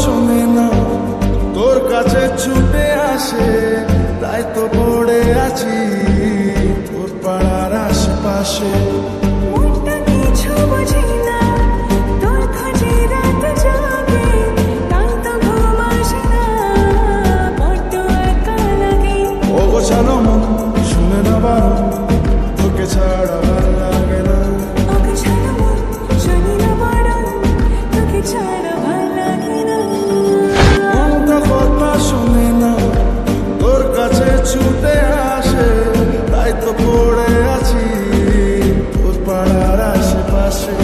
শোনে না তোর কাছে ছুটে আসে, তাই তো পড়ে আছি তোর পাড়ার আশেপাশে। কিছু বুঝি না তোর খোঁজে রাত জাগে, তাই তো ঘুম আসে না, বড্ড একা লাগে। ও গোছানো মন শুনে না বারণ, তোকে ছাড়া ভাল লাগে না। ওকে ছাড়া মন শুনি না বারণ, তোকে ছাড়া ভাল লাগে না। মনটা কথা শোনে না তোর কাছে ছুটে আসে, তাই তো পড়ে আছি তোর পাড়ার আশেপাশে।